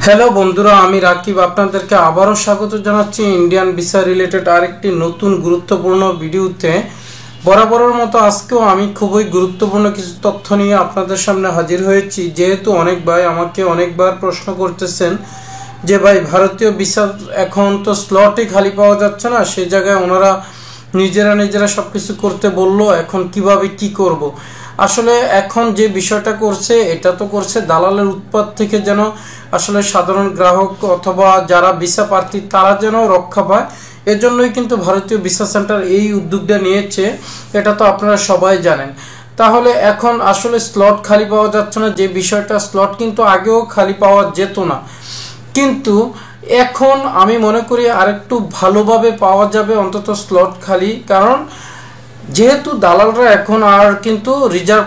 Hello বন্ধুরা, আমি রাকিব আপনাদেরকে আবারও স্বাগত জানাচ্ছি ইন্ডিয়ান ভিসা রিলেটেড আরেকটি নতুন গুরুত্বপূর্ণ ভিডিওতে। বরাবরের মতো আজকেও আমি খুবই গুরুত্বপূর্ণ কিছু তথ্য নিয়ে আপনাদের সামনে হাজির হয়েছি। যেহেতু অনেক ভাই আমাকে অনেকবার প্রশ্ন করতেছেন যে ভাই ভারতীয় ভিসা এখন তো স্লটই খালি পাওয়া যাচ্ছে না, সেই জায়গায় ওনারা নিজেরা সবকিছু করতে বললো, এখন কিভাবে কি করব। আসলে এখন যে বিষয়টা করছে এটা তো করছে দালালের উৎপাত থেকে যেন আসলে সাধারণ গ্রাহক অথবা যারা ভিসা প্রার্থী তারা যেন রক্ষা পায়, এজন্যই কিন্তু ভারতীয় ভিসা সেন্টার এই উদ্যোগটা নিয়েছে। এটা তো আপনারা সবাই জানেন। তাহলে এখন আসলে স্লট খালি পাওয়া যাচ্ছে না, যে বিষয়টা স্লট কিন্তু আগেও খালি পাওয়া যেত না, কিন্তু এখন আমি মনে করি আরেকটু ভালোভাবে পাওয়া যাবে অন্তত স্লট খালি। কারণ যেহেতু দালালরা এখন আর কিন্তু রিজার্ভ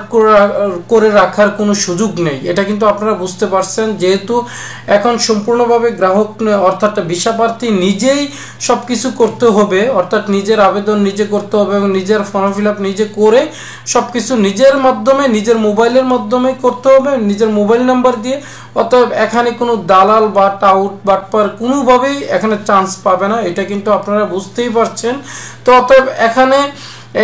করে রাখার কোনো সুযোগ নেই, এটা কিন্তু আপনারা বুঝতে পারছেন। যেহেতু এখন সম্পূর্ণভাবে গ্রাহক অর্থাৎ ভিসা প্রার্থী নিজেই সব কিছু করতে হবে, অর্থাৎ নিজের আবেদন নিজে করতে হবে এবং নিজের ফর্ম ফিল আপ নিজে করে সব কিছু নিজের মাধ্যমে নিজের মোবাইলের মাধ্যমে করতে হবে, নিজের মোবাইল নাম্বার দিয়ে। অতএব এখানে কোনো দালাল বা টাউট বাটপার কোনোভাবেই এখানে চান্স পাবে না, এটা কিন্তু আপনারা বুঝতেই পারছেন। তো অতএব এখানে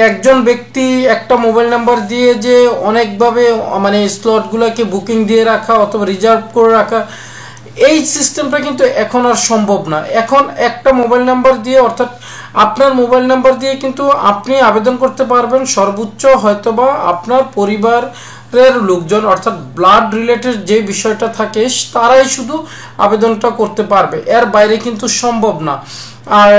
একজন ব্যক্তি একটা মোবাইল নাম্বার দিয়ে যে অনেকভাবে মানে স্লটগুলোকে বুকিং দিয়ে রাখা অথবা রিজার্ভ করে রাখা, এই সিস্টেমটা কিন্তু এখন আর সম্ভব না। এখন একটা মোবাইল নাম্বার দিয়ে অর্থাৎ আপনার মোবাইল নাম্বার দিয়ে কিন্তু আপনি আবেদন করতে পারবেন। সর্বোচ্চ হয়তোবা আপনার পরিবারের লোকজন অর্থাৎ ব্লাড রিলেটেড যে বিষয়টা থাকে তারাই শুধু আবেদনটা করতে পারবে, এর বাইরে কিন্তু সম্ভব না। আর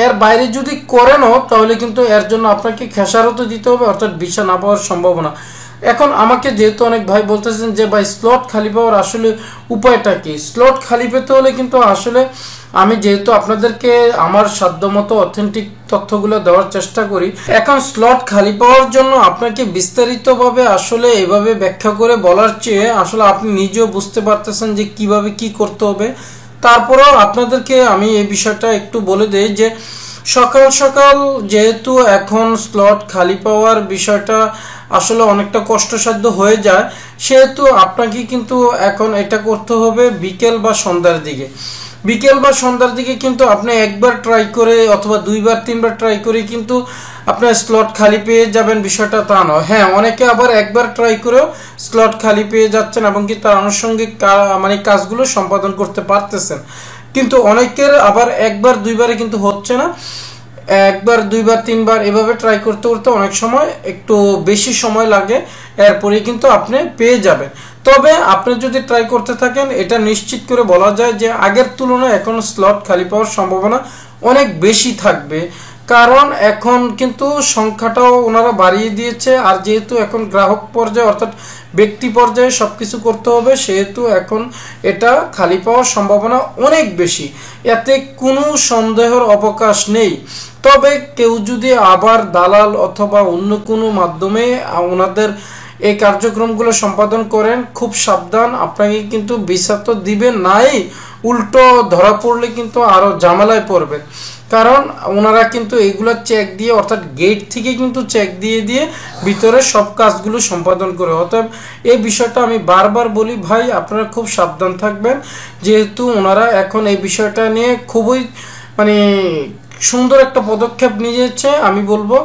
এর বাইরে যদি করেনও তাহলে কিন্তু এর জন্য আপনাকে খেসারত দিতে হবে, অর্থাৎ ভিসা না পাওয়ার সম্ভাবনা। এখন আমাকে যেহেতু অনেক ভাই বলতেছেন যে ভাই স্লট খালি পাওয়ার আসলে উপায়টা কি, স্লট খালি পেতে হলে কিন্তু আসলে আমি যেহেতু আপনাদেরকে আমার সাধ্যমতো অথেন্টিক তথ্যগুলো দেওয়ার চেষ্টা করি। এখন স্লট খালি পাওয়ার জন্য আপনাকে বিস্তারিতভাবে আসলে এভাবে ব্যাখ্যা করে বলার চেয়ে আসলে আপনি নিজেও বুঝতে পারতেছেন যে কিভাবে কি করতে হবে। তারপরেও আপনাদেরকে আমি এই বিষয়টা একটু বলে দেই যে সকাল সকাল যেহেতু এখন স্লট খালি পাওয়ার বিষয়টা আসলে অনেকটা কষ্টসাধ্য হয়ে যায়, সেহেতু আপনাকে কিন্তু এখন এটা করতে হবে বিকেল বা সন্ধ্যার দিকে। বিকেল বা সন্ধ্যার দিকে কিন্তু আপনি একবার ট্রাই করে অথবা দুইবার তিনবার ট্রাই করে কিন্তু আপনার স্লট খালি পেয়ে যাবেন, বিষয়টা তা নয়। হ্যাঁ, অনেকে আবার একবার ট্রাই করেও স্লট খালি পেয়ে যাচ্ছেন এবং কি তার আনুষঙ্গিক মানে কাজগুলো সম্পাদন করতে পারতেছেন, কিন্তু অনেকের আবার একবার দুইবারে কিন্তু হচ্ছে না। একবার দুইবার তিনবার এভাবে ট্রাই করতে করতে অনেক সময় একটু বেশি সময় লাগে, এরপরে কিন্তু আপনি পেয়ে যাবেন। তবে আপনি যদি ট্রাই করতে থাকেন এটা নিশ্চিত করে বলা যায় যে আগের তুলনায় এখন স্লট খালি পাওয়ার সম্ভাবনা অনেক বেশি থাকবে। কারণ এখন কিন্তু সংখ্যাটাও ওনারা বাড়িয়ে দিয়েছে, আর যেহেতু এখন গ্রাহক পর্যায়ে অর্থাৎ ব্যক্তি পর্যায়ে সবকিছু করতে হবে, সেহেতু এখন এটা খালি পাওয়ার সম্ভাবনা অনেক বেশি, এতে কোনো সন্দেহের অবকাশ নেই। তবে কেউ যদি আবার দালাল অথবা অন্য কোনো মাধ্যমে ওনাদের এই কার্যক্রমগুলো সম্পাদন করেন, খুব সাবধান, আপনাকে কিন্তু ভিসা তো দিবেন নাই, উল্টো ধরা পড়লে কিন্তু আরো ঝামেলায় পড়বে। কারণ ওনারা কিন্তু এগুলা চেক দিয়ে অর্থাৎ গেট থেকে কিন্তু চেক দিয়ে দিয়ে ভিতরে সব কাজগুলো সম্পাদন করে। অতএব এই বিষয়টা আমি বারবার বলি ভাই, আপনারা খুব সাবধান থাকবেন। যেহেতু ওনারা এখন এই বিষয়টা নিয়ে খুবই মানে সুন্দর একটা পদক্ষেপ নিয়েছে। আমি বলবো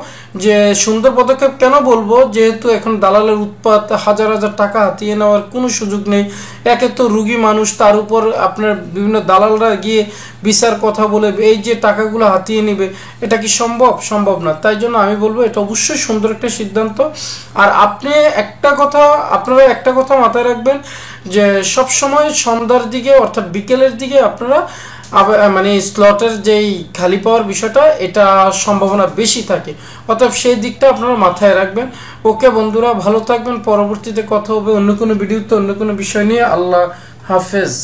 যে সুন্দর পদক্ষেপ কেন বলবো, যেহেতু এখন দালালের উৎপাত, হাজার হাজার টাকা হাতিয়ে নেওয়ার কোনো সুযোগ নেই। একে তো রুগী মানুষ, তার উপর আপনার বিভিন্ন দালালরা গিয়ে বিচার কথা বলে এই যে টাকাগুলো হাতিয়ে নেবে, এটা কি সম্ভব? সম্ভব না। তাই জন্য আমি বলবো এটা অবশ্যই সুন্দর একটা সিদ্ধান্ত। আর আপনারা একটা কথা মাথায় রাখবেন যে সবসময় সন্ধ্যার দিকে অর্থাৎ বিকেলের দিকে আপনারা মানে স্লটের যেই খালি পাওয়ার বিষয়টা এটা সম্ভাবনা বেশি থাকে, অতএব সেই দিকটা আপনারা মাথায় রাখবেন। ওকে বন্ধুরা, ভালো থাকবেন। পরবর্তীতে কথা হবে অন্য কোনো ভিডিওতে অন্য কোনো বিষয় নিয়ে। আল্লাহ হাফেজ।